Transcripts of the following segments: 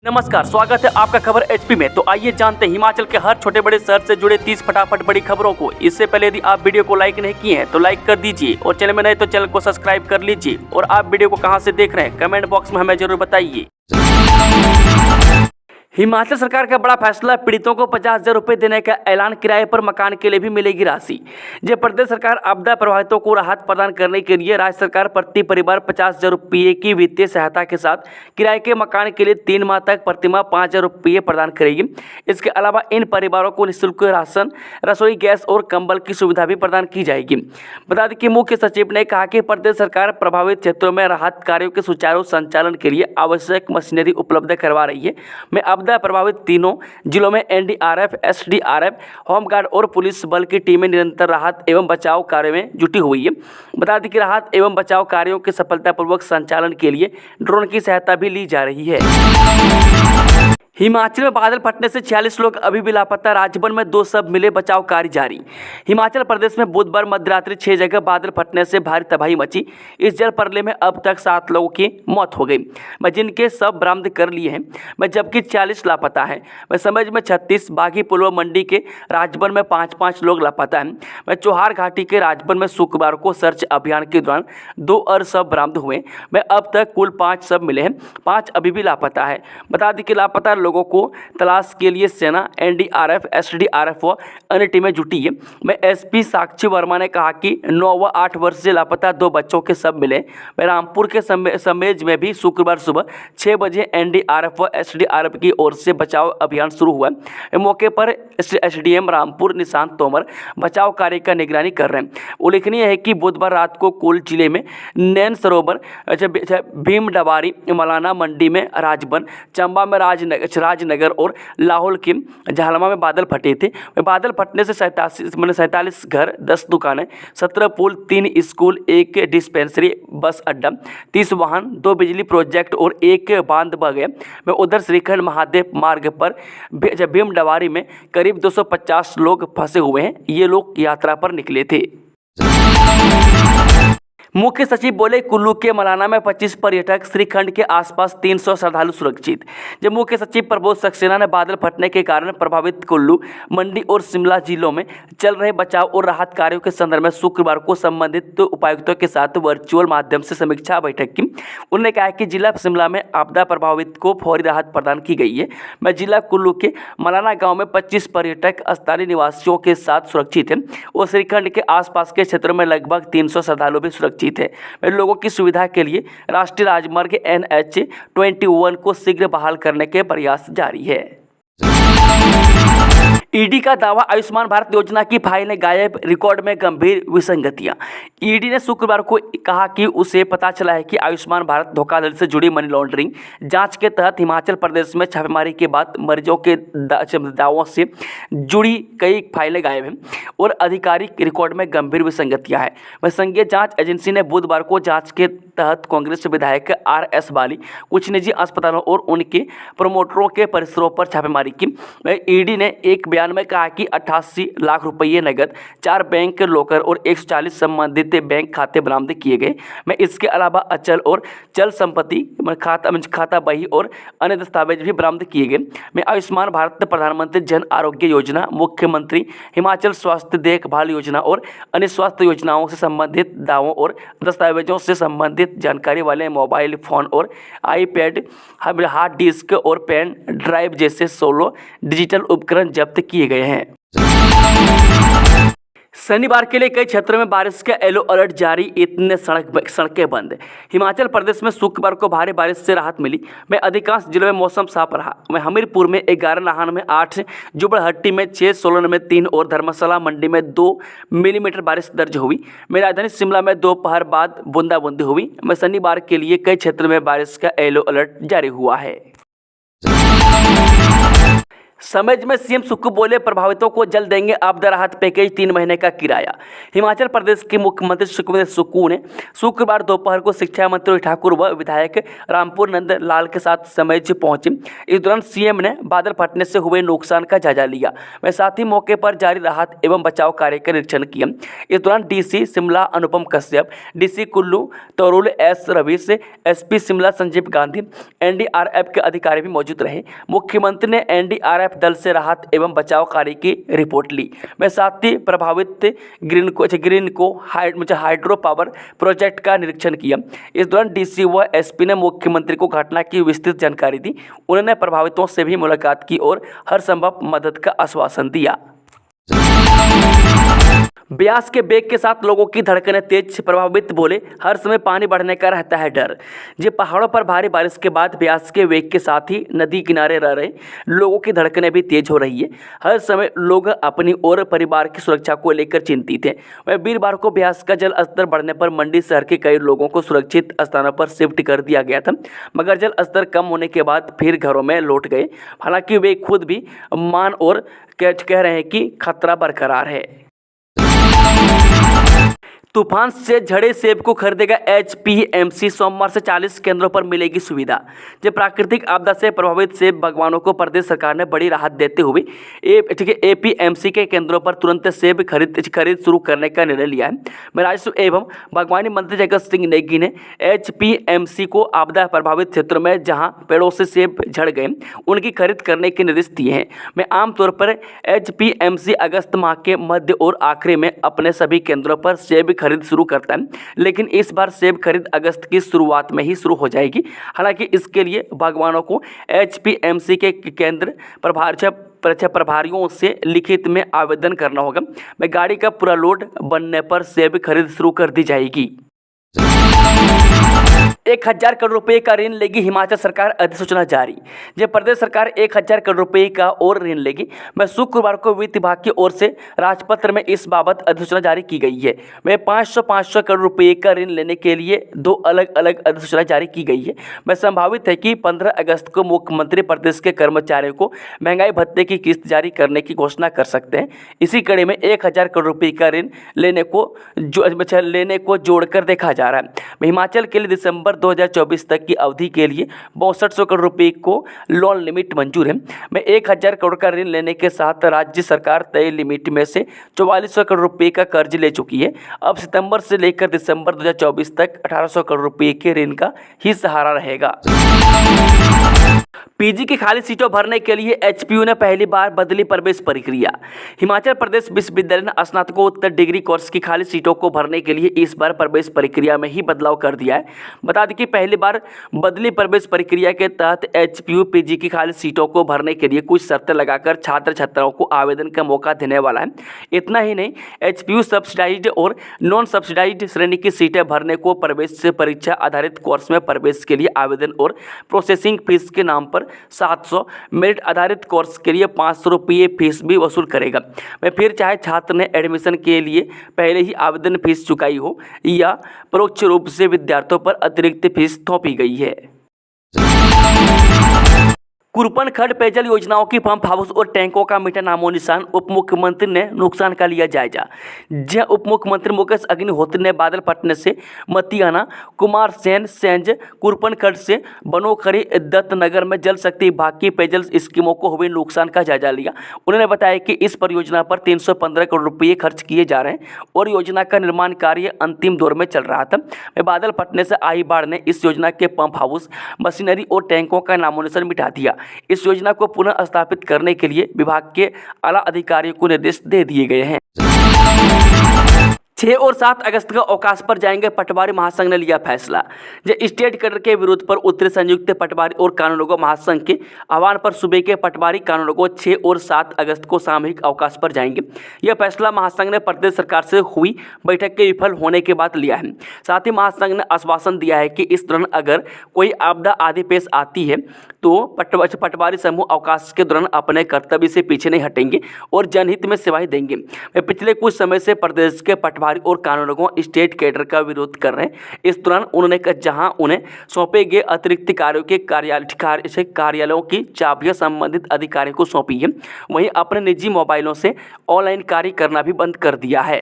नमस्कार, स्वागत है आपका खबर एचपी में। तो आइए जानते हैं हिमाचल के हर छोटे बड़े शहर से जुड़े 30 फटाफट बड़ी खबरों को। इससे पहले यदि आप वीडियो को लाइक नहीं किए हैं तो लाइक कर दीजिए और चैनल में नए तो चैनल को सब्सक्राइब कर लीजिए। और आप वीडियो को कहां से देख रहे हैं कमेंट बॉक्स में हमें जरूर बताइए। हिमाचल सरकार का बड़ा फैसला, पीड़ितों को 50,000 रुपये देने का ऐलान। किराए पर मकान के लिए भी मिलेगी राशि। जब प्रदेश सरकार आपदा प्रभावितों को राहत प्रदान करने के लिए राज्य सरकार प्रति परिवार 50,000 रुपये की वित्तीय सहायता के साथ किराए के मकान के लिए 3 माह तक प्रतिमाह 5,000 रुपये प्रदान करेगी। इसके अलावा इन परिवारों को निःशुल्क राशन, रसोई गैस और कंबल की सुविधा भी प्रदान की जाएगी। बता दें कि मुख्य सचिव ने कहा कि प्रदेश सरकार प्रभावित क्षेत्रों में राहत कार्यों के सुचारू संचालन के लिए आवश्यक मशीनरी उपलब्ध करवा रही है। मैं आपदा प्रभावित तीनों जिलों में एनडीआरएफ, एसडीआरएफ, होमगार्ड और पुलिस बल की टीमें निरंतर राहत एवं बचाव कार्य में जुटी हुई है। बता दें कि राहत एवं बचाव कार्यों के सफलतापूर्वक संचालन के लिए ड्रोन की सहायता भी ली जा रही है। हिमाचल में बादल फटने से 46 लोग अभी भी लापता, राजभवन में 2 शव मिले, बचाव कार्य जारी। हिमाचल प्रदेश में बुधवार मध्यरात्रि 6 जगह बादल फटने से भारी तबाही मची। इस जल प्रलय में अब तक 7 लोगों की मौत हो गई, जिनके शव बरामद कर लिए हैं, जबकि 40 लापता हैं। समझ में 36, बागी पुलवा मंडी के राजभवन में 5-5 लोग लापता हैं। चौहार घाटी के राजभवन में शुक्रवार को सर्च अभियान के दौरान 2 और शव बरामद हुए। अब तक कुल 5 शव मिले हैं, 5 अभी भी लापता है। बता दें कि लापता लोगों को तलाश के लिए सेना, एनडीआरएफ, एसडीआरएफ व अन्य टीमें जुटी है। एसपी साक्षी वर्मा ने कहा कि 9 व 8 वर्ष से लापता 2 बच्चों के शव मिले। रामपुर के समेज में भी शुक्रवार सुबह 6 बजे एनडीआरएफ व एसडीआरएफ की ओर से बचाव अभियान शुरू हुआ। मौके पर एसडीएम रामपुर निशांत तोमर बचाव कार्य का निगरानी कर रहे हैं। उल्लेखनीय है कि बुधवार रात को कुल जिले में नैन सरोवर, भीम डबारी, मलाना मंडी में राजबन, चंबा में राजनगर और लाहौल के झालमा में बादल फटे थे। बादल फटने से 47 घर, 10 दुकानें, 17 पुल, 3 स्कूल, 1 डिस्पेंसरी, बस अड्डा, 30 वाहन, 2 बिजली प्रोजेक्ट और 1 बांध बह गए। उधर श्रीखंड महादेव मार्ग पर भीम डबारी में करीब 250 लोग फंसे हुए हैं। ये लोग यात्रा पर निकले थे। मुख्य सचिव बोले, कुल्लू के मलाना में 25 पर्यटक, श्रीखंड के आसपास 300 श्रद्धालु सुरक्षित। जब मुख्य सचिव प्रबोध सक्सेना ने बादल फटने के कारण प्रभावित कुल्लू, मंडी और शिमला जिलों में चल रहे बचाव और राहत कार्यों के संदर्भ में शुक्रवार को संबंधित उपायुक्तों के साथ वर्चुअल माध्यम से समीक्षा बैठक की। उन्होंने कहा कि जिला शिमला में आपदा प्रभावित को फौरी राहत प्रदान की गई है। जिला कुल्लू के मलाना गाँव में 25 पर्यटक स्थानीय निवासियों के साथ सुरक्षित है और श्रीखंड के आसपास के क्षेत्रों में लगभग 300 श्रद्धालु भी सुरक्षित है। लोगों की सुविधा के लिए राष्ट्रीय राजमार्ग NH-21 को शीघ्र बहाल करने के प्रयास जारी है। ईडी का दावा, आयुष्मान भारत योजना की फाइलें गायब, रिकॉर्ड में गंभीर विसंगतियां। ईडी ने शुक्रवार को कहा कि उसे पता चला है कि आयुष्मान भारत धोखाधड़ी से जुड़ी मनी लॉन्ड्रिंग जांच के तहत हिमाचल प्रदेश में छापेमारी के बाद मरीजों के दावों से जुड़ी कई फाइलें गायब हैं और आधिकारिक रिकॉर्ड में गंभीर विसंगतियां हैं। संघीय जांच एजेंसी ने बुधवार को जांच के तहत कांग्रेस विधायक RS बाली, कुछ निजी अस्पतालों और उनके प्रमोटरों के परिसरों पर छापेमारी की। ईडी ने एक बयान में कहा कि 88 लाख रुपये नकद, 4 बैंक लॉकर और 140 संबंधित बैंक खाते बरामद किए गए। इसके अलावा अचल और चल संपत्ति, खाता बही और अन्य दस्तावेज भी बरामद किए गए। आयुष्मान भारत प्रधानमंत्री जन आरोग्य योजना, मुख्यमंत्री हिमाचल स्वास्थ्य देखभाल योजना और अन्य स्वास्थ्य योजनाओं से संबंधित दावों और दस्तावेजों से संबंधित जानकारी वाले मोबाइल फोन और आईपैड, हार्ड डिस्क और पेन ड्राइव जैसे 16 डिजिटल उपकरण जब्त किए गए हैं। शनिवार के लिए कई क्षेत्रों में बारिश का येलो अलर्ट जारी, इतने सड़कें बंद। हिमाचल प्रदेश में शुक्रवार को भारी बारिश से राहत मिली। अधिकांश जिलों में मौसम साफ रहा। हमीरपुर में 11, नाहन में 8, जुब्बड़हट्टी में 6, सोलन में 3 और धर्मशाला मंडी में 2 मिलीमीटर बारिश दर्ज हुई। राजधानी शिमला में दोपहर बाद बूंदाबूंदी हुई। शनिवार के लिए कई क्षेत्रों में बारिश का येलो अलर्ट जारी हुआ है। समझ में सीएम सुक्कू बोले, प्रभावितों को जल्द देंगे आपदा राहत पैकेज, 3 महीने का किराया। हिमाचल प्रदेश के मुख्यमंत्री सुखविंदर सुक्कू ने शुक्रवार दोपहर को शिक्षा मंत्री ठाकुर व विधायक रामपुर नंद लाल के साथ समझ पहुंचे। इस दौरान सीएम ने बादल फटने से हुए नुकसान का जायजा लिया। वह साथ ही मौके पर जारी राहत एवं बचाव कार्य का निरीक्षण किया। इस दौरान डीसी शिमला अनुपम कश्यप, डीसी कुल्लू तरुल S Ravish, SP Shimla Sanjeev Gandhi, NDRF के अधिकारी भी मौजूद रहे। मुख्यमंत्री ने एनडीआरएफ दल से राहत एवं बचाव कार्य की रिपोर्ट ली। मैं साथ ही प्रभावित ग्रीन को हाइड्रो पावर प्रोजेक्ट का निरीक्षण किया। इस दौरान डीसी व एसपी ने मुख्यमंत्री को घटना की विस्तृत जानकारी दी। उन्होंने प्रभावितों से भी मुलाकात की और हर संभव मदद का आश्वासन दिया। ब्यास के बेग के साथ लोगों की धड़कनें तेज, प्रभावित बोले, हर समय पानी बढ़ने का रहता है डर। जी, पहाड़ों पर भारी बारिश के बाद ब्यास के वेग के साथ ही नदी किनारे रह रहे लोगों की धड़कनें भी तेज हो रही है। हर समय लोग अपनी और परिवार की सुरक्षा को लेकर चिंतित हैं। वह वीरवार को ब्यास का जल स्तर बढ़ने पर मंडी शहर के कई लोगों को सुरक्षित स्थानों पर शिफ्ट कर दिया गया था, मगर जल स्तर कम होने के बाद फिर घरों में लौट गए। हालांकि वे खुद भी मान और कह रहे हैं कि खतरा बरकरार है। तूफान से झड़े सेब को खरीदेगा एचपीएमसी। सोमवार से 40 केंद्रों पर मिलेगी सुविधा। जब प्राकृतिक आपदा से प्रभावित सेब बागवानों को प्रदेश सरकार ने बड़ी राहत देते हुए एपीएमसी के केंद्रों पर तुरंत सेब खरीद शुरू करने का निर्णय लिया है। राजस्व एवं बागवानी मंत्री जगत सिंह नेगी ने एचपीएमसी को आपदा प्रभावित क्षेत्रों में जहां पेड़ों से सेब झड़ गए उनकी खरीद करने के निर्देश दिए हैं। मैं आमतौर पर एचपीएमसी अगस्त माह के मध्य और आखिरी में अपने सभी केंद्रों पर सेब खरीद शुरू करता है, लेकिन इस बार सेब खरीद अगस्त की शुरुआत में ही शुरू हो जाएगी। हालांकि इसके लिए बागवानों को एचपीएमसी के केंद्र प्रभारियों से लिखित में आवेदन करना होगा। मैं गाड़ी का पूरा लोड बनने पर सेब खरीद शुरू कर दी जाएगी। 1000 करोड़ रुपए का ऋण लेगी हिमाचल सरकार, अधिसूचना जारी। जब प्रदेश सरकार 1000 करोड़ रुपए का और ऋण लेगी, मैं शुक्रवार को वित्त विभाग की ओर से राजपत्र में इस बाबत अधिसूचना जारी की गई है। मैं 500 करोड़ रुपए का ऋण लेने के लिए 2 अलग अलग अधिसूचना जारी की गई है। मैं संभावित है कि 15 अगस्त को मुख्यमंत्री प्रदेश के कर्मचारियों को महंगाई भत्ते की किस्त जारी करने की घोषणा कर सकते हैं। इसी कड़ी में 1000 करोड़ रुपए का ऋण लेने को जोड़कर देखा जा रहा है। हिमाचल के लिए दिसंबर 2024 तक की अवधि के लिए 6200 करोड़ रुपए को लोन लिमिट मंजूर है। मैं 1000 करोड़ का ऋण लेने के साथ राज्य सरकार तय लिमिट में से 4400 करोड़ रुपए का कर्ज ले चुकी है। अब सितंबर से लेकर दिसंबर 2024 तक 1800 करोड़ रुपए के ऋण का ही सहारा रहेगा। पीजी की खाली सीटों भरने के लिए एचपीयू ने पहली बार बदली प्रवेश प्रक्रिया। हिमाचल प्रदेश विश्वविद्यालय ने स्नातकोत्तर डिग्री कोर्स की खाली सीटों को भरने के लिए इस बार प्रवेश प्रक्रिया में ही बदलाव कर दिया है। बता दें कि पहली बार बदली प्रवेश प्रक्रिया के तहत एचपीयू पीजी की खाली सीटों को भरने के लिए कुछ शर्तें लगाकर छात्र छात्राओं को आवेदन का मौका देने वाला है। इतना ही नहीं, एचपीयू सब्सिडाइज्ड और नॉन सब्सिडाइज्ड श्रेणी की सीटें भरने को प्रवेश परीक्षा आधारित कोर्स में प्रवेश के लिए आवेदन और प्रोसेसिंग फीस के नाम पर 700, मेरिट आधारित कोर्स के लिए 500 रुपये फीस भी वसूल करेगा। मैं फिर चाहे छात्र ने एडमिशन के लिए पहले ही आवेदन फीस चुकाई हो या परोक्ष रूप से विद्यार्थियों पर अतिरिक्त फीस थोपी गई है। कुरपन खंड पेयजल योजनाओं की पंप हाउस और टैंकों का मिटा नामो निशान, उप मुख्यमंत्री ने नुकसान का लिया जायजा। जहां उप मुख्यमंत्री मुकेश अग्निहोत्री ने बादल फटने से मतियाना, कुमार सेन, सेंज, कुरपन खंड से बनोखरी, दत्तनगर में जल शक्ति विभाग की पेयजल स्कीमों को हुए नुकसान का जायजा लिया। उन्होंने बताया कि इस परियोजना पर 315 करोड़ रुपये खर्च किए जा रहे हैं और योजना का निर्माण कार्य अंतिम दौर में चल रहा था। बादल फटने से आई बाढ़ ने इस योजना के पंप हाउस, मशीनरी और टैंकों का नामो निशान मिटा दिया। इस योजना को पुनः स्थापित करने के लिए विभाग के आला अधिकारियों को निर्देश दे दिए गए हैं। 6 और 7 अगस्त को अवकाश पर जाएंगे, पटवारी महासंघ ने लिया फैसला। स्टेट कैडर के विरोध पर उतरे संयुक्त पटवारी और कानूनगो महासंघ के आह्वान पर सूबे के पटवारी कानूनगो 6 और 7 अगस्त को सामूहिक अवकाश पर जाएंगे। यह फैसला महासंघ ने प्रदेश सरकार से हुई बैठक के विफल होने के बाद लिया है। साथ ही महासंघ ने आश्वासन दिया है कि इस दौरान अगर कोई आपदा आदि पेश आती है तो पटवारी समूह अवकाश के दौरान अपने कर्तव्य से पीछे नहीं हटेंगे और जनहित में सेवाएं देंगे। पिछले कुछ समय से प्रदेश के पटवारी प्रभारी और कानूनगों स्टेट कैडर का विरोध कर रहे हैं। इस दौरान उन्होंने जहां उन्हें सौंपे गए अतिरिक्त कार्यों के कार्यालयों की चाबियां संबंधित अधिकारियों को सौंपी है, वहीं अपने निजी मोबाइलों से ऑनलाइन कार्य करना भी बंद कर दिया है।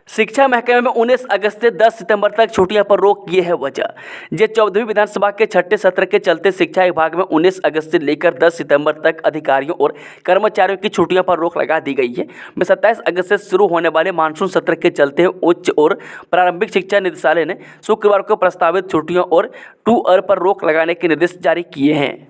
शिक्षा महकमे में 19 अगस्त से 10 सितंबर तक छुट्टियों पर रोक ये है वजह। जे 14वीं विधानसभा के छठे सत्र के चलते शिक्षा विभाग में 19 अगस्त से लेकर 10 सितंबर तक अधिकारियों और कर्मचारियों की छुट्टियों पर रोक लगा दी गई है। 27 अगस्त से शुरू होने वाले मानसून सत्र के चलते उच्च और प्रारंभिक शिक्षा निदेशालय ने शुक्रवार को प्रस्तावित छुट्टियों और टूर पर रोक लगाने के निर्देश जारी किए हैं।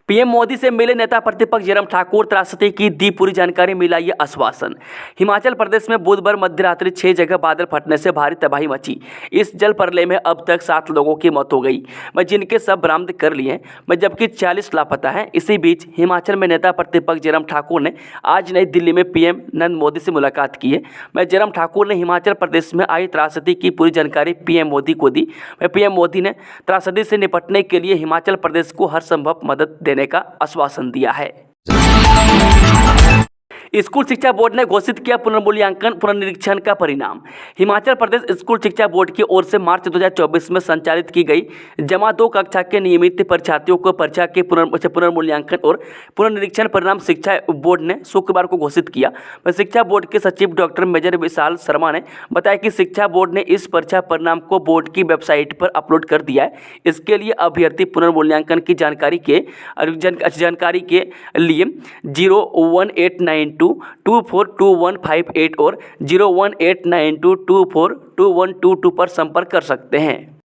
पीएम मोदी से मिले नेता प्रतिपक्ष जयराम ठाकुर, त्रासदी की दी पूरी जानकारी, मिला ये आश्वासन। हिमाचल प्रदेश में बुधवार मध्यरात्रि 6 जगह बादल फटने से भारी तबाही मची। इस जल प्रलय में अब तक 7 लोगों की मौत हो गई, जिनके सब बरामद कर लिए हैं, जबकि 40 लापता हैं। इसी बीच हिमाचल में नेता प्रतिपक्ष जयराम ठाकुर ने आज नई दिल्ली में पीएम नरेंद्र मोदी से मुलाकात की है। जयराम ठाकुर ने हिमाचल प्रदेश में आई त्रासदी की पूरी जानकारी पीएम मोदी को दी। पीएम मोदी ने त्रासदी से निपटने के लिए हिमाचल प्रदेश को हर संभव मदद देने का आश्वासन दिया है। स्कूल शिक्षा बोर्ड ने घोषित किया पुनर्मूल्यांकन पुनर्निरीक्षण का परिणाम। हिमाचल प्रदेश स्कूल शिक्षा बोर्ड की ओर से मार्च 2024 में संचालित की गई जमा 2 कक्षा के नियमित परीक्षार्थियों को परीक्षा के पुनर्मूल्यांकन और पुनर्निरीक्षण परिणाम शिक्षा बोर्ड ने शुक्रवार को घोषित किया। शिक्षा बोर्ड के सचिव डॉक्टर मेजर विशाल शर्मा ने बताया कि शिक्षा बोर्ड ने इस परीक्षा परिणाम को बोर्ड की वेबसाइट पर अपलोड कर दिया है। इसके लिए अभ्यर्थी पुनर्मूल्यांकन की जानकारी के लिए 01892242158 और 01892242122 पर संपर्क कर सकते हैं।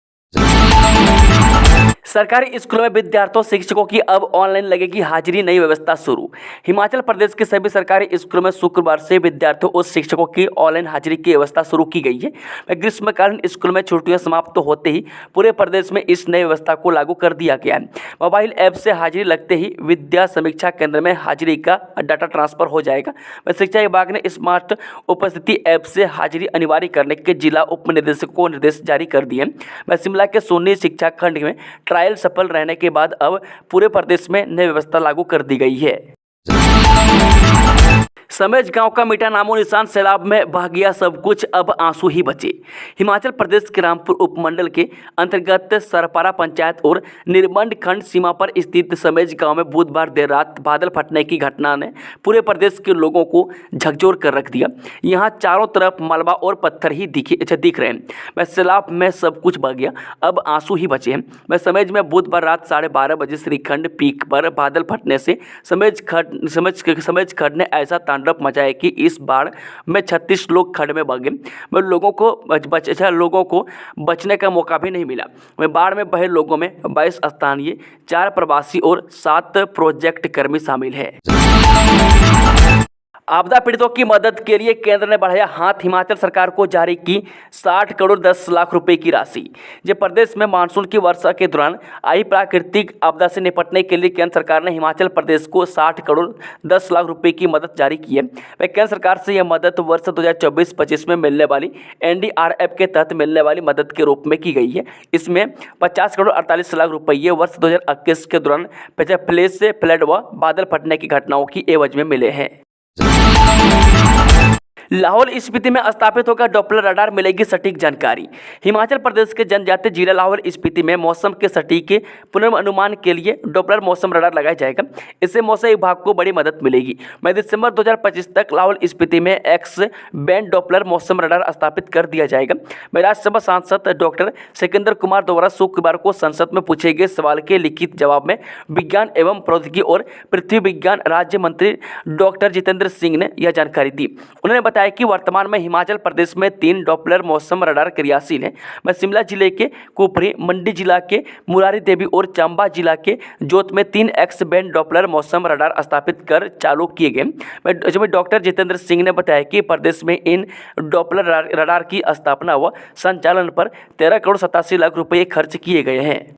सरकारी स्कूलों में विद्यार्थियों शिक्षकों की अब ऑनलाइन लगेगी हाजिरी, नई व्यवस्था शुरू। हिमाचल प्रदेश के सभी सरकारी स्कूलों में शुक्रवार से विद्यार्थियों और शिक्षकों की ऑनलाइन हाजिरी की व्यवस्था शुरू की गई है। ग्रीष्मकालीन स्कूलों में छुट्टियां समाप्त होते ही पूरे प्रदेश में इस नई व्यवस्था को लागू कर दिया गया है। मोबाइल ऐप से हाजिरी लगते ही विद्या समीक्षा केंद्र में हाजिरी का डाटा ट्रांसफर हो जाएगा। शिक्षा विभाग ने स्मार्ट उपस्थिति ऐप से हाजिरी अनिवार्य करने के जिला उप निदेशकों को निर्देश जारी कर दिए। शिमला के सोनी शिक्षा खंड में ट्रायल सफल रहने के बाद अब पूरे प्रदेश में नई व्यवस्था लागू कर दी गई है। समेज गांव का मिटा नामो निशान, सैलाब में बह गया सब कुछ, अब आंसू ही बचे। हिमाचल प्रदेश के रामपुर उपमंडल के अंतर्गत सरपारा पंचायत और निर्मंड खंड सीमा पर स्थित समेज गांव में बुधवार देर रात बादल फटने की घटना ने पूरे प्रदेश के लोगों को झकझोर कर रख दिया। यहां चारों तरफ मलबा और पत्थर ही दिख रहे हैं। सैलाब में सब कुछ बह गया, अब आंसू ही बचे हैं। समेज में बुधवार रात 12:30 बजे श्रीखंड पीक पर बादल फटने से समेज खंड ने ऐसा तांडव मचाया कि इस बाढ़ में 36 लोग खड्ड में बह गए। लोगों को बचने का मौका भी नहीं मिला। बाढ़ में बहे लोगों में 22 स्थानीय, 4 प्रवासी और 7 प्रोजेक्ट कर्मी शामिल हैं। आपदा पीड़ितों की मदद के लिए केंद्र ने बढ़ाया हाथ, हिमाचल सरकार को जारी की 60 करोड़ 10 लाख रुपए की राशि। जब प्रदेश में मानसून की वर्षा के दौरान आई प्राकृतिक आपदा से निपटने के लिए केंद्र सरकार ने हिमाचल प्रदेश को 60 करोड़ 10 लाख रुपए की मदद जारी की है। वह केंद्र सरकार से यह मदद वर्ष 2024-25 में मिलने वाली NDRF के तहत मिलने वाली मदद के रूप में की गई है। इसमें 50 करोड़ 48 लाख रुपये वर्ष 2021 के दौरान फ्लड व बादल फटने की घटनाओं की एवज में मिले हैं। लाहौल स्पीति में स्थापित होगा डॉप्लर रडार, मिलेगी सटीक जानकारी। हिमाचल प्रदेश के जनजातीय जिला लाहौल स्पीति में मौसम के सटीक पूर्वानुमान के लिए डॉप्लर मौसम रडार लगाया जाएगा। इससे मौसम विभाग को बड़ी मदद मिलेगी। दिसंबर 2025 तक लाहौल स्पीति में एक्स बैंड डॉप्लर मौसम रडार स्थापित कर दिया जाएगा। राज्यसभा सांसद डॉक्टर सिकंदर कुमार द्वारा शुक्रवार को संसद में पूछे गए सवाल के लिखित जवाब में विज्ञान एवं प्रौद्योगिकी और पृथ्वी विज्ञान राज्य मंत्री डॉक्टर जितेंद्र सिंह ने यह जानकारी दी। उन्होंने बताया कि वर्तमान में हिमाचल प्रदेश में 3 डॉप्लर मौसम रडार क्रियाशील हैं। शिमला जिले के कुफरी, मंडी जिला के मुरारी देवी और चंबा जिला के जोत में 3 एक्स बैंड डॉप्लर मौसम रडार स्थापित कर चालू किए गए। डॉक्टर जितेंद्र सिंह ने बताया कि प्रदेश में इन डॉप्लर रडार की स्थापना व संचालन पर 13 करोड़ 87 लाख रुपये खर्च किए गए हैं।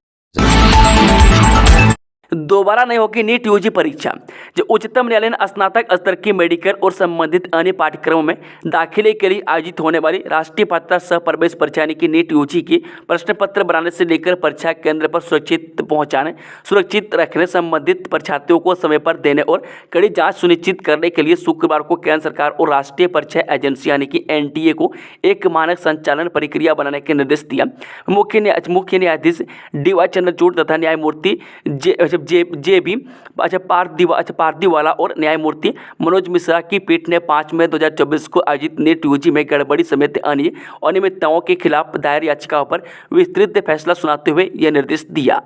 दोबारा नहीं होगी नीट यूजी परीक्षा। जो उच्चतम न्यायालय ने स्नातक स्तर की मेडिकल और संबंधित अन्य पाठ्यक्रमों में दाखिले के लिए आयोजित होने वाली राष्ट्रीय पात्रता सह प्रवेश परीक्षा यानी कि नीट यूजी की प्रश्न पत्र बनाने से लेकर परीक्षा केंद्र पर सुरक्षित पहुंचाने, सुरक्षित रखने, संबंधित परीक्षार्थियों को समय पर देने और कड़ी जांच सुनिश्चित करने के लिए शुक्रवार को केंद्र सरकार और राष्ट्रीय परीक्षा एजेंसी यानी कि एनटीए को एक मानक संचालन प्रक्रिया बनाने के निर्देश दिया। मुख्य न्यायाधीश DY चंद्रचूड़ तथा न्यायमूर्ति जे बी पारदीवाला और न्यायमूर्ति मनोज मिश्रा की पीठ ने 5 मई 2024 को आयोजित नीट यूजी में गड़बड़ी समेत अन्य अनियमितताओं के खिलाफ दायर याचिकाओं पर विस्तृत फैसला सुनाते हुए यह निर्देश दिया।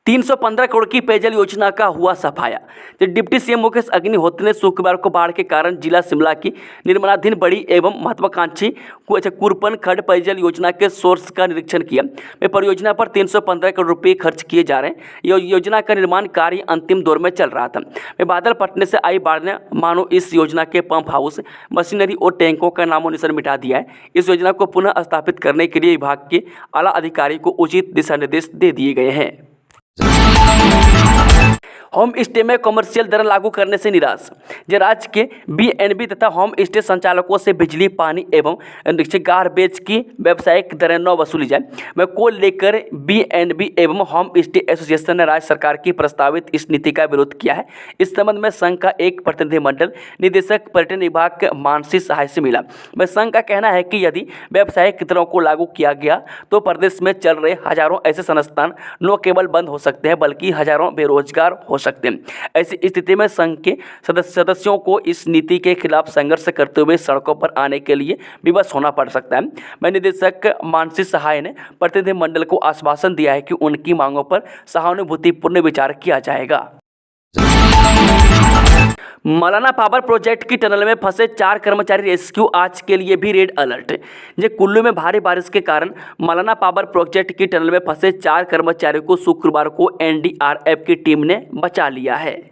315 करोड़ की पेयजल योजना का हुआ सफाया। डिप्टी सीएम मुकेश अग्निहोत्री ने शुक्रवार को बाढ़ के कारण जिला शिमला की निर्माणाधीन बड़ी एवं महत्वाकांक्षी कुरपन खड्ड पेयजल योजना के सोर्स का निरीक्षण किया। परियोजना पर 315 करोड़ रुपये खर्च किए जा रहे हैं। योजना का निर्माण कार्य अंतिम दौर में चल रहा था। बादल फटने से आई बाढ़ ने मानो इस योजना के पंप हाउस, मशीनरी और टैंकों का नामो निशान मिटा दिया है। इस योजना को पुनः स्थापित करने के लिए विभाग के आला अधिकारी को उचित दिशा निर्देश दे दिए गए हैं। होम स्टे में कमर्शियल दर लागू करने से निराश। राज्य के बीएनबी तथा होम स्टे संचालकों से बिजली, पानी एवं गार्बेज की व्यावसायिक दरें न वसूली जाए को लेकर बीएनबी एवं होम स्टे एसोसिएशन ने राज्य सरकार की प्रस्तावित इस नीति का विरोध किया है। इस संबंध में संघ का एक प्रतिनिधिमंडल निदेशक पर्यटन विभाग मानसी सहाय से मिला। संघ का कहना है कि यदि व्यावसायिक दरों को लागू किया गया तो प्रदेश में चल रहे हजारों ऐसे संस्थान न केवल बंद हो सकते हैं बल्कि हजारों बेरोजगार हो सकते हैं। ऐसी स्थिति में संघ के सदस्यों को इस नीति के खिलाफ संघर्ष करते हुए सड़कों पर आने के लिए विवश होना पड़ सकता है। निदेशक मानसी सहाय ने प्रतिनिधिमंडल को आश्वासन दिया है कि उनकी मांगों पर सहानुभूतिपूर्ण विचार किया जाएगा। मौलाना पावर प्रोजेक्ट की टनल में फंसे 4 कर्मचारी रेस्क्यू, आज के लिए भी रेड अलर्ट। कुल्लू में भारी बारिश के कारण मौलाना पावर प्रोजेक्ट की टनल में फंसे 4 कर्मचारियों को शुक्रवार को एनडीआरएफ की टीम ने बचा लिया है।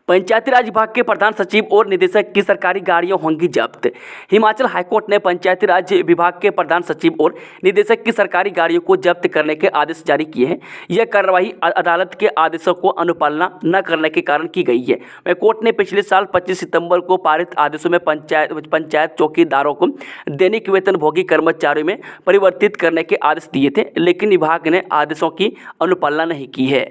पंचायती राज विभाग के प्रधान सचिव और निदेशक की सरकारी गाड़ियां होंगी जब्त। हिमाचल हाईकोर्ट ने पंचायती राज विभाग के प्रधान सचिव और निदेशक की सरकारी गाड़ियों को जब्त करने के आदेश जारी किए हैं। यह कार्रवाई अदालत के आदेशों को अनुपालना न करने के कारण की गई है। कोर्ट ने पिछले साल 25 सितंबर को पारित आदेशों में पंचायत चौकीदारों को दैनिक वेतनभोगी कर्मचारियों में परिवर्तित करने के आदेश दिए थे, लेकिन विभाग ने आदेशों की अनुपालना नहीं की है।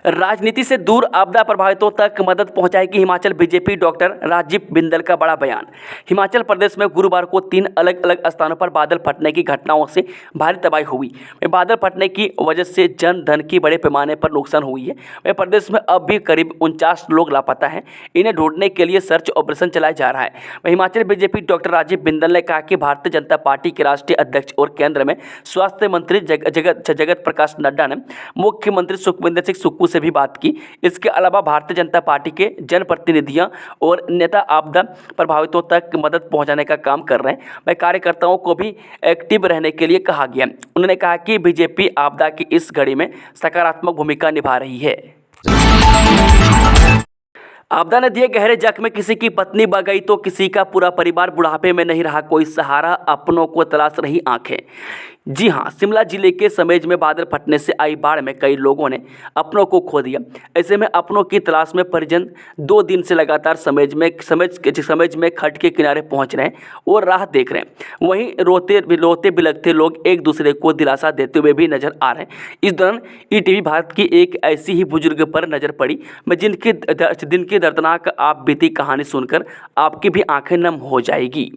राजनीति से दूर आपदा प्रभावितों तक मदद पहुंचाएगी हिमाचल बीजेपी, डॉक्टर राजीव बिंदल का बड़ा बयान। हिमाचल प्रदेश में गुरुवार को 3 अलग अलग स्थानों पर बादल फटने की घटनाओं से भारी तबाही हुई। बादल फटने की वजह से जन धन की बड़े पैमाने पर नुकसान हुई है। प्रदेश में अब भी करीब 49 लोग लापता हैं। इन्हें ढूंढने के लिए सर्च ऑपरेशन चलाया जा रहा है। हिमाचल बीजेपी डॉक्टर राजीव बिंदल ने कहा कि भारतीय जनता पार्टी के राष्ट्रीय अध्यक्ष और केंद्र में स्वास्थ्य मंत्री जगत प्रकाश नड्डा ने मुख्यमंत्री सुखविंदर सिंह सुक्खू से भी बात की। इसके अलावा भारतीय जनता पार्टी के जनप्रतिनिधियां और नेता आपदा प्रभावितों तक मदद पहुंचाने का काम कर रहे हैं। कार्यकर्ताओं को भी एक्टिव रहने के लिए कहा गया। उन्होंने कहा कि बीजेपी आपदा की इस घड़ी में सकारात्मक भूमिका निभा रही है। आपदा ने दिए गहरे जख्म, किसी की पत्नी बह गई तो किसी का पूरा परिवार, बुढ़ापे में नहीं रहा कोई सहारा, अपनों को तलाश रही आंखें। जी हां, शिमला जिले के समेज में बादल फटने से आई बाढ़ में कई लोगों ने अपनों को खो दिया। ऐसे में अपनों की तलाश में परिजन 2 दिन से लगातार समेज में खड्ड के किनारे पहुंच रहे हैं और राह देख रहे हैं। वहीं रोते बिलखते लोग एक दूसरे को दिलासा देते हुए भी नजर आ रहे हैं। इस दौरान ईटीवी भारत की एक ऐसी ही बुजुर्ग पर नजर पड़ी जिनकी दर्दनाक आप बीती कहानी सुनकर आपकी भी आंखें नम हो जाएगी।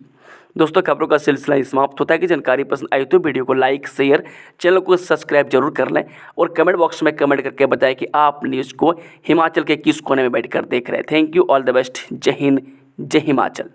दोस्तों, खबरों का सिलसिला समाप्त होता है। कि जानकारी पसंद आई तो वीडियो को लाइक, शेयर, चैनल को सब्सक्राइब जरूर कर लें और कमेंट बॉक्स में कमेंट करके बताएं कि आप न्यूज़ को हिमाचल के किस कोने में बैठकर देख रहे हैं। Thank you, all the best. जय हिंद, जय हिमाचल।